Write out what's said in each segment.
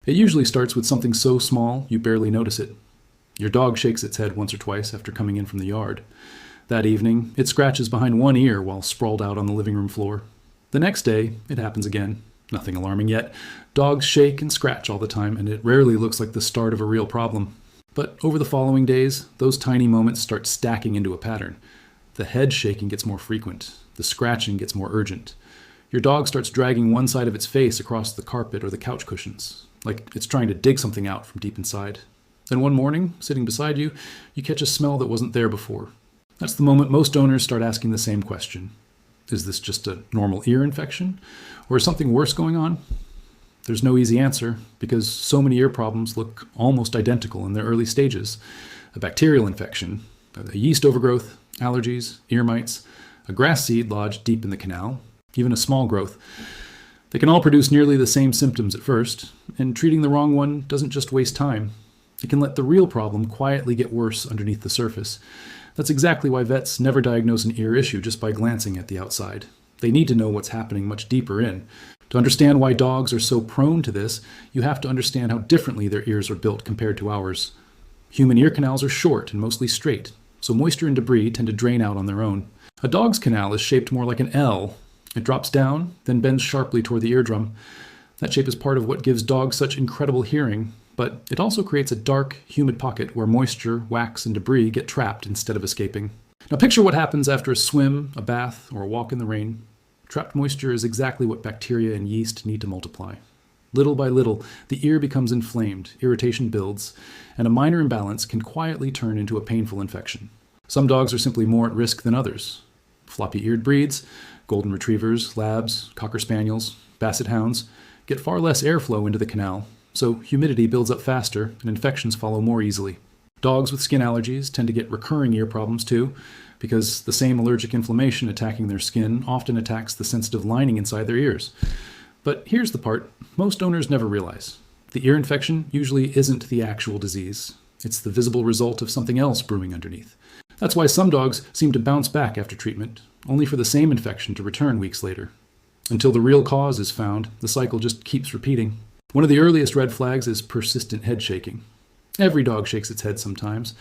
It usually starts with something so small you barely notice it. Your dog shakes its head once or twice after coming in from the yard. That evening, it scratches behind one ear while sprawled out on the living room floor. The next day, it happens again. Nothing alarming yet. Dogs shake and scratch all the time, and it rarely looks like the start of a real problem. But over the following days, those tiny moments start stacking into a pattern. The head shaking gets more frequent. The scratching gets more urgent. Your dog starts dragging one side of its face across the carpet or the couch cushions, like it's trying to dig something out from deep inside. Then one morning, sitting beside you, you catch a smell that wasn't there before. That's the moment most owners start asking the same question. Is this just a normal ear infection? Or is something worse going on? There's no easy answer, because so many ear problems look almost identical in their early stages. A bacterial infection, a yeast overgrowth, allergies, ear mites, a grass seed lodged deep in the canal, even a small growth. They can all produce nearly the same symptoms at first, and treating the wrong one doesn't just waste time. It can let the real problem quietly get worse underneath the surface. That's exactly why vets never diagnose an ear issue just by glancing at the outside. They need to know what's happening much deeper in. To understand why dogs are so prone to this, you have to understand how differently their ears are built compared to ours. Human ear canals are short and mostly straight, so moisture and debris tend to drain out on their own. A dog's canal is shaped more like an L. It drops down, then bends sharply toward the eardrum. That shape is part of what gives dogs such incredible hearing, but it also creates a dark, humid pocket where moisture, wax, and debris get trapped instead of escaping. Now picture what happens after a swim, a bath, or a walk in the rain. Trapped moisture is exactly what bacteria and yeast need to multiply. Little by little, the ear becomes inflamed, irritation builds, and a minor imbalance can quietly turn into a painful infection. Some dogs are simply more at risk than others. Floppy-eared breeds, golden retrievers, labs, cocker spaniels, basset hounds, get far less airflow into the canal, so humidity builds up faster and infections follow more easily. Dogs with skin allergies tend to get recurring ear problems too, because the same allergic inflammation attacking their skin often attacks the sensitive lining inside their ears. But here's the part most owners never realize. The ear infection usually isn't the actual disease. It's the visible result of something else brewing underneath. That's why some dogs seem to bounce back after treatment, only for the same infection to return weeks later. Until the real cause is found, the cycle just keeps repeating. One of the earliest red flags is persistent head shaking. Every dog shakes its head sometimes.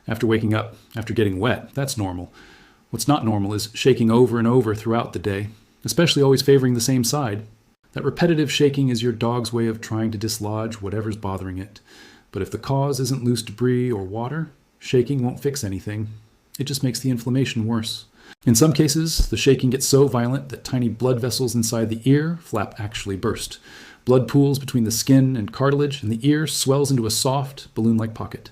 After waking up, after getting wet, that's normal. What's not normal is shaking over and over throughout the day, especially always favoring the same side. That repetitive shaking is your dog's way of trying to dislodge whatever's bothering it. But if the cause isn't loose debris or water, shaking won't fix anything. It just makes the inflammation worse. In some cases, the shaking gets so violent that tiny blood vessels inside the ear flap actually burst. Blood pools between the skin and cartilage, and the ear swells into a soft, balloon-like pocket.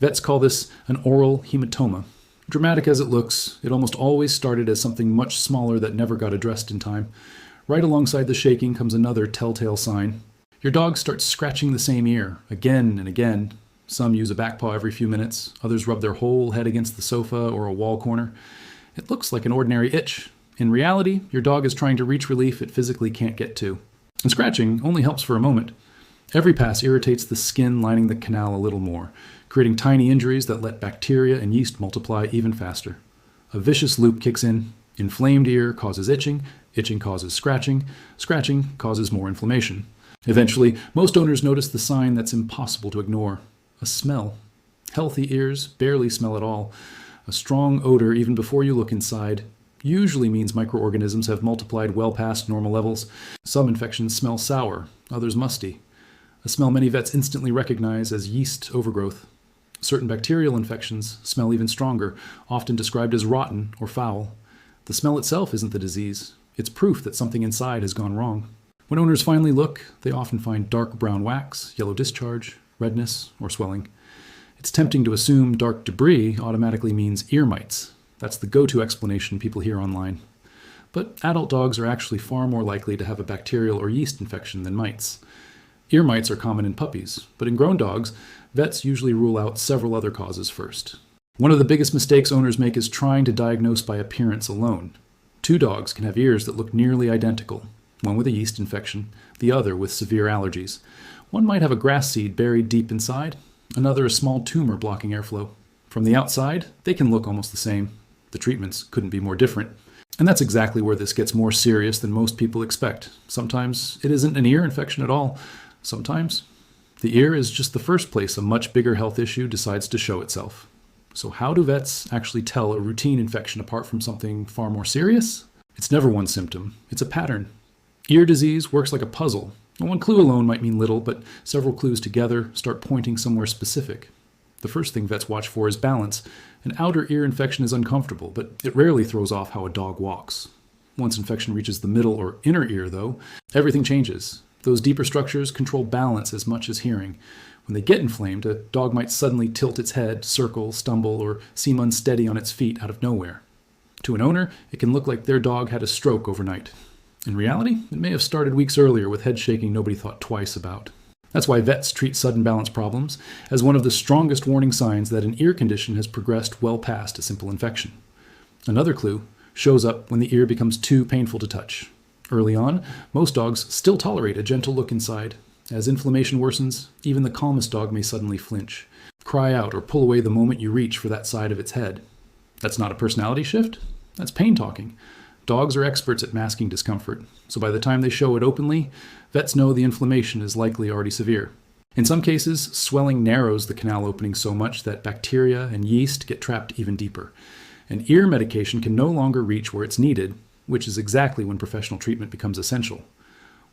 Vets call this an oral hematoma. Dramatic as it looks, it almost always started as something much smaller that never got addressed in time. Right alongside the shaking comes another telltale sign. Your dog starts scratching the same ear, again and again. Some use a back paw every few minutes. Others rub their whole head against the sofa or a wall corner. It looks like an ordinary itch. In reality, your dog is trying to reach relief it physically can't get to. And scratching only helps for a moment. Every pass irritates the skin lining the canal a little more, creating tiny injuries that let bacteria and yeast multiply even faster. A vicious loop kicks in. Inflamed ear causes itching, itching causes scratching, scratching causes more inflammation. Eventually, most owners notice the sign that's impossible to ignore: a smell. Healthy ears barely smell at all. A strong odor even before you look inside usually means microorganisms have multiplied well past normal levels. Some infections smell sour, others musty. A smell many vets instantly recognize as yeast overgrowth. Certain bacterial infections smell even stronger, often described as rotten or foul. The smell itself isn't the disease. It's proof that something inside has gone wrong. When owners finally look, they often find dark brown wax, yellow discharge, redness, or swelling. It's tempting to assume dark debris automatically means ear mites. That's the go-to explanation people hear online. But adult dogs are actually far more likely to have a bacterial or yeast infection than mites. Ear mites are common in puppies, but in grown dogs, vets usually rule out several other causes first. One of the biggest mistakes owners make is trying to diagnose by appearance alone. Two dogs can have ears that look nearly identical, one with a yeast infection, the other with severe allergies. One might have a grass seed buried deep inside, another a small tumor blocking airflow. From the outside, they can look almost the same. The treatments couldn't be more different. And that's exactly where this gets more serious than most people expect. Sometimes it isn't an ear infection at all. Sometimes The ear is just the first place a much bigger health issue decides to show itself. So how do vets actually tell a routine infection apart from something far more serious? It's never one symptom, it's a pattern. Ear disease works like a puzzle. One clue alone might mean little, but several clues together start pointing somewhere specific. The first thing vets watch for is balance. An outer ear infection is uncomfortable, but it rarely throws off how a dog walks. Once infection reaches the middle or inner ear, though, everything changes. Those deeper structures control balance as much as hearing. When they get inflamed, a dog might suddenly tilt its head, circle, stumble, or seem unsteady on its feet out of nowhere. To an owner, it can look like their dog had a stroke overnight. In reality, it may have started weeks earlier with head shaking nobody thought twice about. That's why vets treat sudden balance problems as one of the strongest warning signs that an ear condition has progressed well past a simple infection. Another clue shows up when the ear becomes too painful to touch. Early on, most dogs still tolerate a gentle look inside. As inflammation worsens, even the calmest dog may suddenly flinch, cry out, or pull away the moment you reach for that side of its head. That's not a personality shift, that's pain talking. Dogs are experts at masking discomfort, so by the time they show it openly, vets know the inflammation is likely already severe. In some cases, swelling narrows the canal opening so much that bacteria and yeast get trapped even deeper. And ear medication can no longer reach where it's needed, which is exactly when professional treatment becomes essential.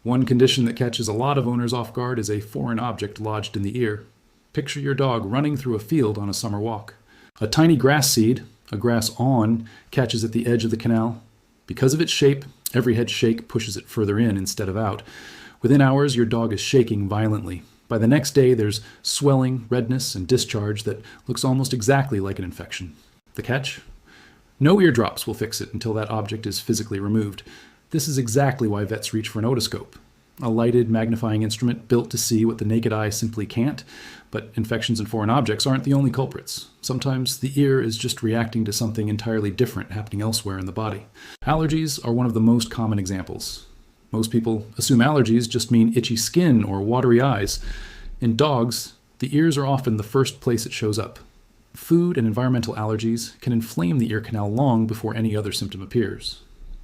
One condition that catches a lot of owners off guard is a foreign object lodged in the ear. Picture your dog running through a field on a summer walk. A tiny grass seed, a grass awn, catches at the edge of the canal. Because of its shape, every head shake pushes it further in instead of out. Within hours, your dog is shaking violently. By the next day, there's swelling, redness, and discharge that looks almost exactly like an infection. The catch? No ear drops will fix it until that object is physically removed. This is exactly why vets reach for an otoscope, a lighted magnifying instrument built to see what the naked eye simply can't. But infections and foreign objects aren't the only culprits. Sometimes the ear is just reacting to something entirely different happening elsewhere in the body. Allergies are one of the most common examples. Most people assume allergies just mean itchy skin or watery eyes. In dogs, the ears are often the first place it shows up. Food and environmental allergies can inflame the ear canal long before any other symptom appears.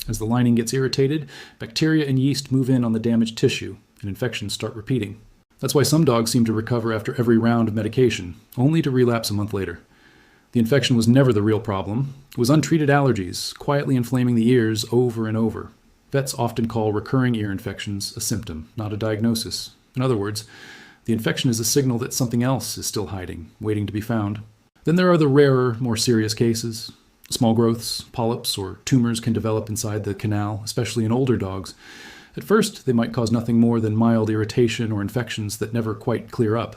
As the lining gets irritated, bacteria and yeast move in on the damaged tissue, and infections start repeating. That's why some dogs seem to recover after every round of medication, only to relapse a month later. The infection was never the real problem. It was untreated allergies, quietly inflaming the ears over and over. Vets often call recurring ear infections a symptom, not a diagnosis. In other words, the infection is a signal that something else is still hiding, waiting to be found. Then there are the rarer, more serious cases. Small growths, polyps, or tumors can develop inside the canal, especially in older dogs. At first, they might cause nothing more than mild irritation or infections that never quite clear up.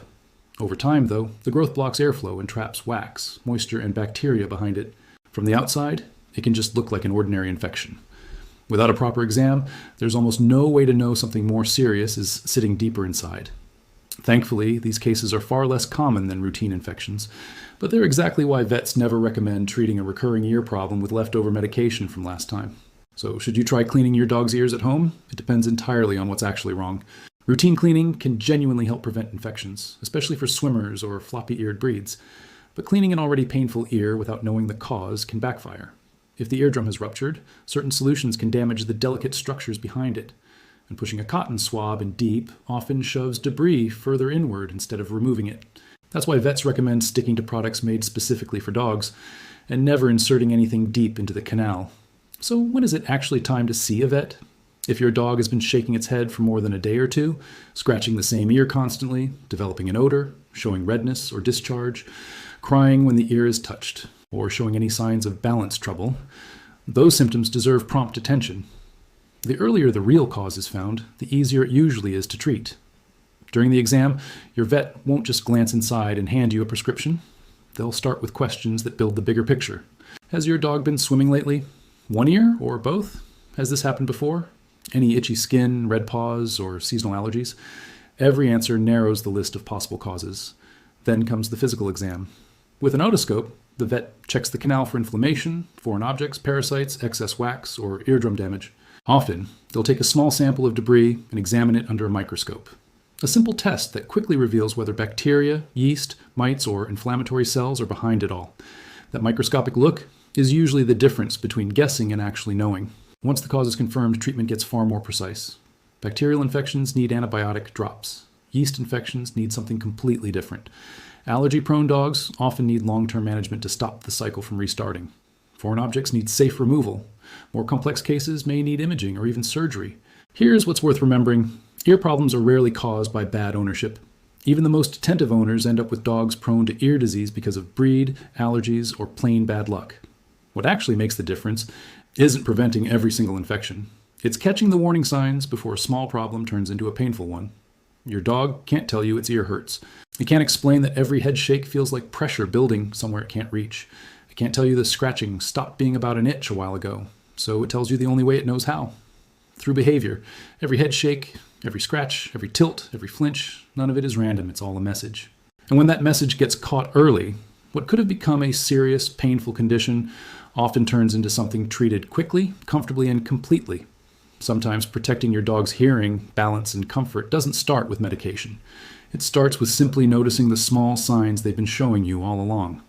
Over time, though, the growth blocks airflow and traps wax, moisture, and bacteria behind it. From the outside, it can just look like an ordinary infection. Without a proper exam, there's almost no way to know something more serious is sitting deeper inside. Thankfully, these cases are far less common than routine infections, but they're exactly why vets never recommend treating a recurring ear problem with leftover medication from last time. So, should you try cleaning your dog's ears at home? It depends entirely on what's actually wrong. Routine cleaning can genuinely help prevent infections, especially for swimmers or floppy-eared breeds. But cleaning an already painful ear without knowing the cause can backfire. If the eardrum has ruptured, certain solutions can damage the delicate structures behind it. And pushing a cotton swab in deep often shoves debris further inward instead of removing it. That's why vets recommend sticking to products made specifically for dogs and never inserting anything deep into the canal. So when is it actually time to see a vet? If your dog has been shaking its head for more than a day or two, scratching the same ear constantly, developing an odor, showing redness or discharge, crying when the ear is touched, or showing any signs of balance trouble, those symptoms deserve prompt attention. The earlier the real cause is found, the easier it usually is to treat. During the exam, your vet won't just glance inside and hand you a prescription. They'll start with questions that build the bigger picture. Has your dog been swimming lately? One ear or both? Has this happened before? Any itchy skin, red paws, or seasonal allergies? Every answer narrows the list of possible causes. Then comes the physical exam. With an otoscope, the vet checks the canal for inflammation, foreign objects, parasites, excess wax, or eardrum damage. Often, they'll take a small sample of debris and examine it under a microscope. A simple test that quickly reveals whether bacteria, yeast, mites, or inflammatory cells are behind it all. That microscopic look is usually the difference between guessing and actually knowing. Once the cause is confirmed, treatment gets far more precise. Bacterial infections need antibiotic drops. Yeast infections need something completely different. Allergy-prone dogs often need long-term management to stop the cycle from restarting. Foreign objects need safe removal. More complex cases may need imaging or even surgery. Here's what's worth remembering. Ear problems are rarely caused by bad ownership. Even the most attentive owners end up with dogs prone to ear disease because of breed, allergies, or plain bad luck. What actually makes the difference isn't preventing every single infection. It's catching the warning signs before a small problem turns into a painful one. Your dog can't tell you its ear hurts. It can't explain that every head shake feels like pressure building somewhere it can't reach. It can't tell you the scratching stopped being about an itch a while ago, so it tells you the only way it knows how. Through behavior. Every head shake, every scratch, every tilt, every flinch, none of it is random, it's all a message. And when that message gets caught early, what could have become a serious, painful condition often turns into something treated quickly, comfortably, and completely. Sometimes protecting your dog's hearing, balance, and comfort doesn't start with medication. It starts with simply noticing the small signs they've been showing you all along.